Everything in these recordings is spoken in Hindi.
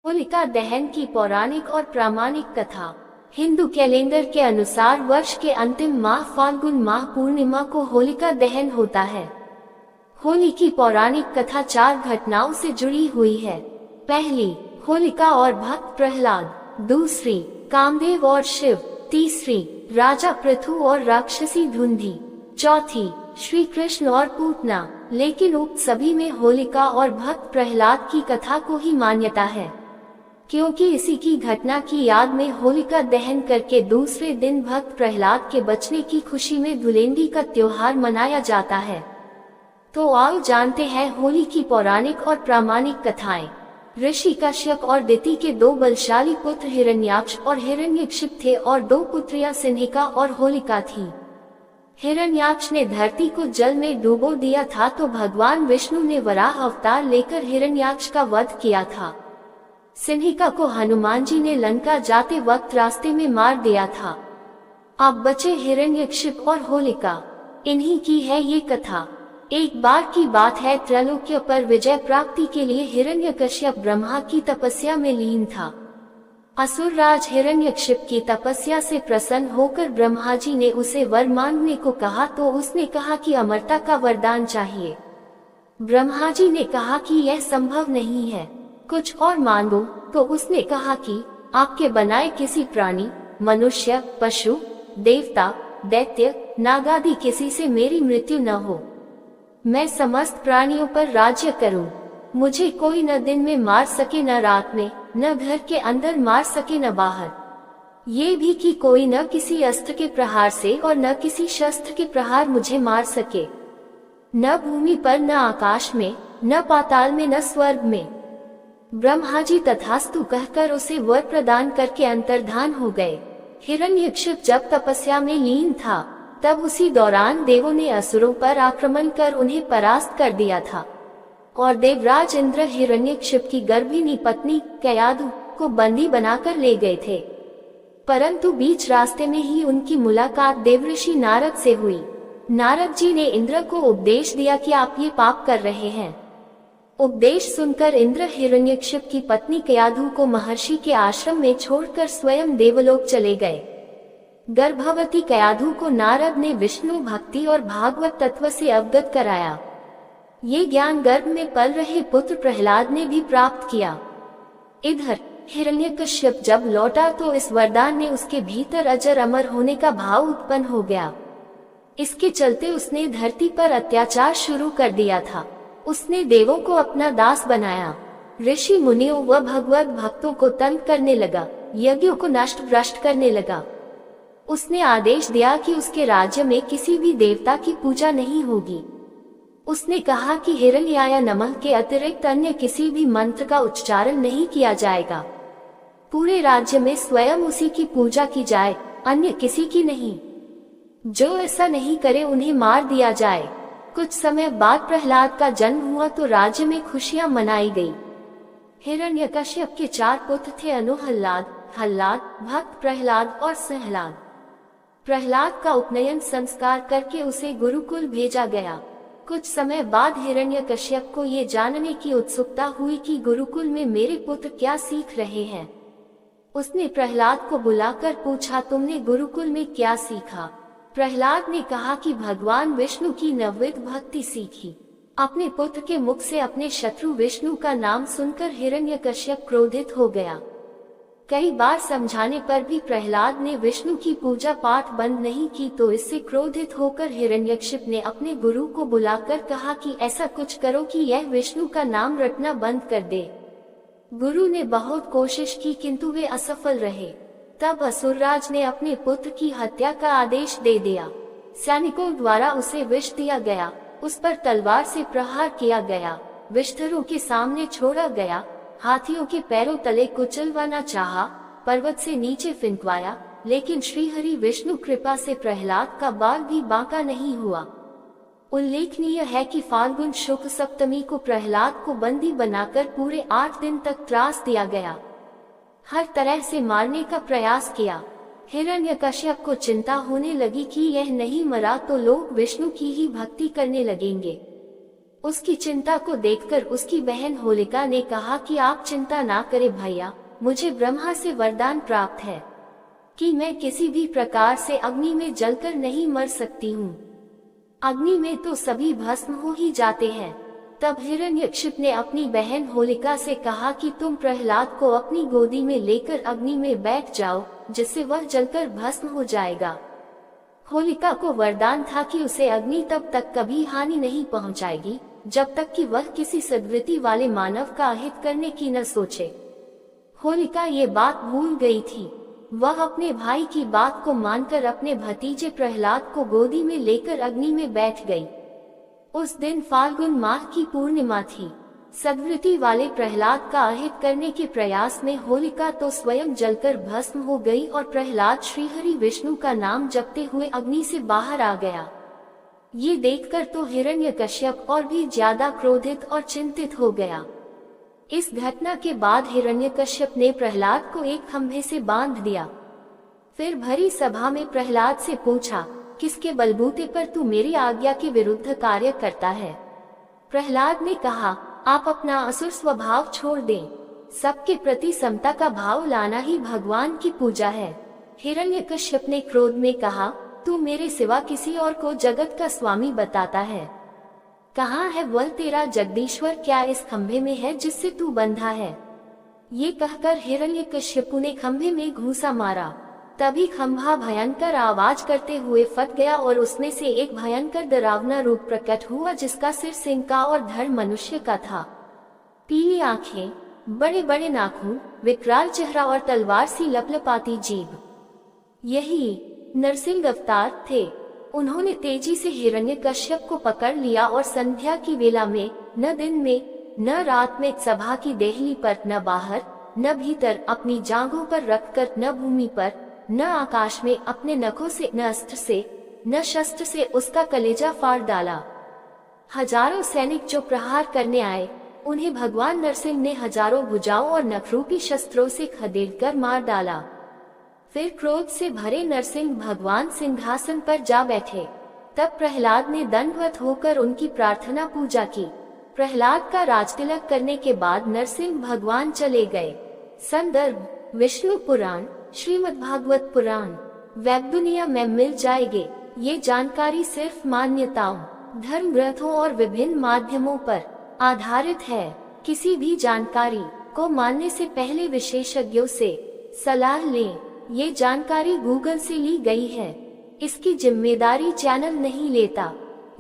होलिका दहन की पौराणिक और प्रामाणिक कथा। हिंदू कैलेंडर के अनुसार वर्ष के अंतिम माह फाल्गुन माह पूर्णिमा को होलिका दहन होता है। होली की पौराणिक कथा 4 घटनाओं से जुड़ी हुई है। पहली, होलिका और भक्त प्रहलाद। दूसरी, कामदेव और शिव। तीसरी, राजा पृथु और राक्षसी धुंधी। चौथी, श्री कृष्ण और पूतना। लेकिन उक्त सभी में होलिका और भक्त प्रहलाद की कथा को ही मान्यता है, क्योंकि इसी की घटना की याद में होलिका दहन करके दूसरे दिन भक्त प्रहलाद के बचने की खुशी में धुलेंडी का त्योहार मनाया जाता है। तो आओ जानते हैं होली की पौराणिक और प्रामाणिक कथाएं। ऋषि कश्यप और दिति के 2 बलशाली पुत्र हिरण्याक्ष और हिरण्यकशिप थे और 2 पुत्रियां सिन्हिका और होलिका थी। हिरण्याक्ष ने धरती को जल में डुबो दिया था तो भगवान विष्णु ने वराह अवतार लेकर हिरण्याक्ष का वध किया था। सिन्हिका को हनुमान जी ने लंका जाते वक्त रास्ते में मार दिया था। अब बचे हिरण्यकशिप और होलिका। इन्हीं की है ये कथा। एक बार की बात है, त्रैलोक्य पर विजय प्राप्ति के लिए हिरण्यकश्यप ब्रह्मा की तपस्या में लीन था। असुर राज हिरण्यकशिप की तपस्या से प्रसन्न होकर ब्रह्मा जी ने उसे वर मांगने को कहा तो उसने कहा कि अमरता का वरदान चाहिए। ब्रह्मा जी ने कहा कि यह संभव नहीं है, कुछ और मांगो। तो उसने कहा कि आपके बनाए किसी प्राणी, मनुष्य, पशु, देवता, दैत्य, नागादि किसी से मेरी मृत्यु न हो। मैं समस्त प्राणियों पर राज्य करूं। मुझे कोई न दिन में मार सके न रात में, न घर के अंदर मार सके न बाहर। ये भी कि कोई न किसी अस्त्र के प्रहार से और न किसी शस्त्र के प्रहार मुझे मार सके, न भूमि पर, न आकाश में, न पाताल में, न स्वर्ग में। ब्रह्मा जी तथास्तु कहकर उसे वर प्रदान करके अंतर्धान हो गए। हिरण्यकशिप जब तपस्या में लीन था तब उसी दौरान देवों ने असुरों पर आक्रमण कर उन्हें परास्त कर दिया था और देवराज इंद्र हिरण्यकशिप की गर्भिणी पत्नी कयाधु को बंदी बनाकर ले गए थे। परंतु बीच रास्ते में ही उनकी मुलाकात देवऋषि नारद से हुई। नारद जी ने इंद्र को उपदेश दिया कि आप ये पाप कर रहे हैं। उपदेश सुनकर इंद्र हिरण्यकशिप की पत्नी कयाधु को महर्षि के आश्रम में छोड़कर स्वयं देवलोक चले गए। गर्भवती कयाधु को नारद ने विष्णु भक्ति और भागवत तत्व से अवगत कराया। ये ज्ञान गर्भ में पल रहे पुत्र प्रहलाद ने भी प्राप्त किया। इधर हिरण्यकश्यप जब लौटा तो इस वरदान ने उसके भीतर अजर अमर होने का भाव उत्पन्न हो गया। इसके चलते उसने धरती पर अत्याचार शुरू कर दिया था। उसने देवों को अपना दास बनाया, ऋषि मुनियों व भगवत भक्तों को तंग करने लगा, यज्ञों को नष्ट भ्रष्ट करने लगा। उसने आदेश दिया कि उसके राज्य में किसी भी देवता की पूजा नहीं होगी। उसने कहा कि हिरण्याय नमः के अतिरिक्त अन्य किसी भी मंत्र का उच्चारण नहीं किया जाएगा। पूरे राज्य में स्वयं उसी की पूजा की जाए, अन्य किसी की नहीं। जो ऐसा नहीं करे उन्हें मार दिया जाए। कुछ समय बाद प्रहलाद का जन्म हुआ तो राज्य में खुशियां मनाई गई। हिरण्यकश्यप के 4 पुत्र थे, अनुहल्लाद, हल्लाद, भक्त प्रहलाद और सहलाद। प्रहलाद का उपनयन संस्कार करके उसे गुरुकुल भेजा गया। कुछ समय बाद हिरण्यकश्यप को ये जानने की उत्सुकता हुई कि गुरुकुल में मेरे पुत्र क्या सीख रहे हैं। उसने प्रहलाद को बुलाकर पूछा, तुमने गुरुकुल में क्या सीखा? प्रहलाद ने कहा कि भगवान विष्णु की नवविध भक्ति सीखी। अपने पुत्र के मुख से अपने शत्रु विष्णु का नाम सुनकर हिरण्यकश्यप क्रोधित हो गया। कई बार समझाने पर भी प्रहलाद ने विष्णु की पूजा पाठ बंद नहीं की तो इससे क्रोधित होकर हिरण्यकशिप ने अपने गुरु को बुलाकर कहा कि ऐसा कुछ करो कि यह विष्णु का नाम रटना बंद कर दे। गुरु ने बहुत कोशिश की किंतु वे असफल रहे। तब असुरराज ने अपने पुत्र की हत्या का आदेश दे दिया। सैनिकों द्वारा उसे विष दिया गया, उस पर तलवार से प्रहार किया गया, विषधरों के सामने छोड़ा गया, हाथियों के पैरों तले कुचलवाना चाहा, पर्वत से नीचे फिंकवाया, लेकिन श्रीहरि विष्णु कृपा से प्रहलाद का बाल भी बांका नहीं हुआ। उल्लेखनीय है कि फाल्गुन शुक्ल सप्तमी को प्रहलाद को बंदी बनाकर पूरे 8 दिन तक त्रास दिया गया। हर तरह से मारने का प्रयास किया। हिरण्यकश्यप को चिंता होने लगी कि यह नहीं मरा तो लोग विष्णु की ही भक्ति करने लगेंगे। उसकी चिंता को देखकर उसकी बहन होलिका ने कहा कि आप चिंता ना करें भैया, मुझे ब्रह्मा से वरदान प्राप्त है कि मैं किसी भी प्रकार से अग्नि में जलकर नहीं मर सकती हूँ। अग्नि में तो सभी भस्म हो ही जाते हैं। तब हिरण्यकशिपु ने अपनी बहन होलिका से कहा कि तुम प्रहलाद को अपनी गोदी में लेकर अग्नि में बैठ जाओ, जिससे वह जलकर भस्म हो जाएगा। होलिका को वरदान था कि उसे अग्नि तब तक कभी हानि नहीं पहुंचाएगी जब तक कि वह किसी सद्वृत्ति वाले मानव का अहित करने की न सोचे। होलिका ये बात भूल गई थी। वह अपने भाई की बात को मानकर अपने भतीजे प्रहलाद को गोदी में लेकर अग्नि में बैठ गई। उस दिन फाल्गुन माह की पूर्णिमा थी। सद्वृत्ति वाले प्रहलाद का अहित करने के प्रयास में होलिका तो स्वयं जलकर भस्म हो गई और प्रहलाद श्रीहरि विष्णु का नाम जपते हुए अग्नि से बाहर आ गया। ये देखकर तो हिरण्यकश्यप और भी ज्यादा क्रोधित और चिंतित हो गया। इस घटना के बाद हिरण्यकश्यप ने प्रहलाद को एक खंभे से बांध दिया। फिर भरी सभा में प्रहलाद से पूछा, किसके बलबूते पर तू मेरी आज्ञा के विरुद्ध कार्य करता है? प्रहलाद ने कहा, आप अपना असुर स्वभाव छोड़ दें। सबके प्रति समता का भाव लाना ही भगवान की पूजा है। हिरण्यकश्यप ने क्रोध में कहा, तू मेरे सिवा किसी और को जगत का स्वामी बताता है। कहाँ है वह तेरा जगदीश्वर? क्या इस खंभे में है जिससे तू बंधा है? ये कहकर हिरण्यकश्यपु ने खंभे में घूंसा मारा। तभी खंभा भयंकर आवाज करते हुए फट गया और उसमें से एक भयंकर डरावना रूप प्रकट हुआ, जिसका सिर सिंह का और धड़ मनुष्य का था। पीली आंखें, बड़े बड़े नाखून, विकराल चेहरा और तलवार सी लपलपाती जीभ, यही नरसिंह अवतार थे। उन्होंने तेजी से हिरण्यकश्यप को पकड़ लिया और संध्या की वेला में, न दिन में न रात में, सभा की देहली पर, न बाहर न भीतर, अपनी जांघों पर रखकर, न भूमि पर न आकाश में, अपने नखों से, न अस्त्र से न शस्त्र से उसका कलेजा फाड़ डाला। हजारों सैनिक जो प्रहार करने आए, उन्हें भगवान नरसिंह ने हजारों भुजाओं और नखरूपी शस्त्रों से खदेड़कर मार डाला। फिर क्रोध से भरे नरसिंह भगवान सिंहासन पर जा बैठे। तब प्रहलाद ने दंडवत होकर उनकी प्रार्थना पूजा की। प्रहलाद का राजतिलक करने के बाद नरसिंह भगवान चले गए। संदर्भ विष्णु पुराण, श्रीमद्भागवत पुराण। वेब दुनिया में मिल जाएंगे। ये जानकारी सिर्फ मान्यताओं, धर्म ग्रंथों और विभिन्न माध्यमों पर आधारित है। किसी भी जानकारी को मानने से पहले विशेषज्ञों से सलाह लें। ये जानकारी गूगल से ली गई है। इसकी जिम्मेदारी चैनल नहीं लेता।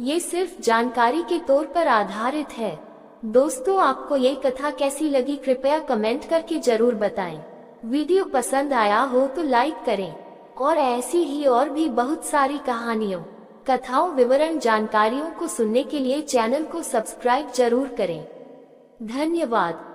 ये सिर्फ जानकारी के तौर पर आधारित है। दोस्तों, आपको ये कथा कैसी लगी कृपया कमेंट करके जरूर बताएं। वीडियो पसंद आया हो तो लाइक करें और ऐसी ही और भी बहुत सारी कहानियों, कथाओं, विवरण, जानकारियों को सुनने के लिए चैनल को सब्सक्राइब जरूर करें। धन्यवाद।